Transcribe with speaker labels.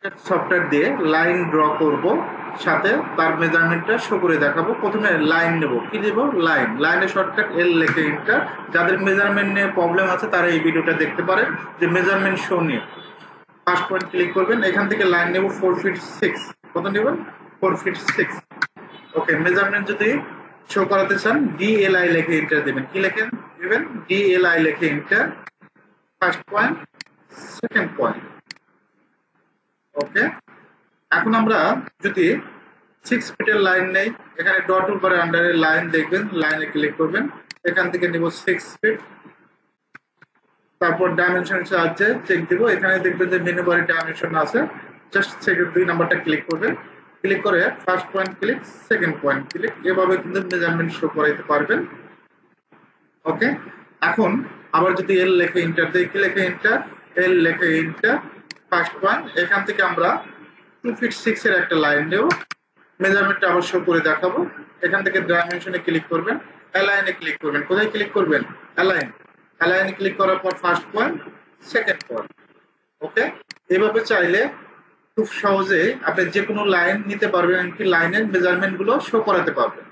Speaker 1: Software দিয়ে line draw করব, সাথে তার মেজারমেন্টটা শো করে দেখাবো। প্রথমে লাইন নেব, কি দেব? লাইন। লাইনের শর্টকাট এল লিখে এন্টার। যাদের মেজারমেন্ট নিয়ে প্রবলেম আছে তারা এই ভিডিওটা দেখতে পারেন, যে মেজারমেন্ট শো নিয়ে। ফার্স্ট পয়েন্ট ক্লিক করবেন, এখান থেকে লাইন নেব 4 ফিট 6। কত নেবেন? 4 ফিট 6। ওকে, মেজারমেন্ট যদি শো করাতে চান ডিএলআই লিখে এন্টার দেবেন। কি লিখেন দেবেন? ডিএলআই লিখে enter. First point, second point. Okay, এখন আমরা যদি 6 ফিটের লাইন নেই, এখানে ডট উপরে আন্ডারে লাইন দেখবেন, লাইনে ক্লিক করবেন, এখান থেকে নিব 6 ফিট। তারপর ডাইমেনশন সাহায্যে চেক দিব, এখানে দেখবেন যে মেনু বারে ডাইমেনশন আছে, জাস্ট সেকেন্ড 2 নাম্বারটা ক্লিক করবেন। ক্লিক করে first point click, second point click, এভাবে কিন্তু মেজারমেন্ট শো করাইতে পারবেন। ওকে, এখন আবার যদি এল লেখে এন্টার দেই, কি লেখে এন্টার? এল লেখে এন্টার। ফার্স্ট পয়েন্ট, এখান থেকে আমরা 2 ফিট 6 এর একটা লাইন দেব। মেজারমেন্টটা আবার শো করে দেখাবো। এখান থেকে ডাইমেনশনে ক্লিক করবেন, অ্যালাইনে ক্লিক করবেন। কোথায় ক্লিক করবেন? অ্যালাইন। অ্যালাইনে ক্লিক করার পর ফার্স্ট পয়েন্ট, সেকেন্ড পয়েন্ট। ওকে, এভাবে চাইলে খুব সহজে আপনি যে কোনো লাইন নিতে পারবেন, এমনকি লাইনের মেজারমেন্ট গুলো শো করাতে পারবেন।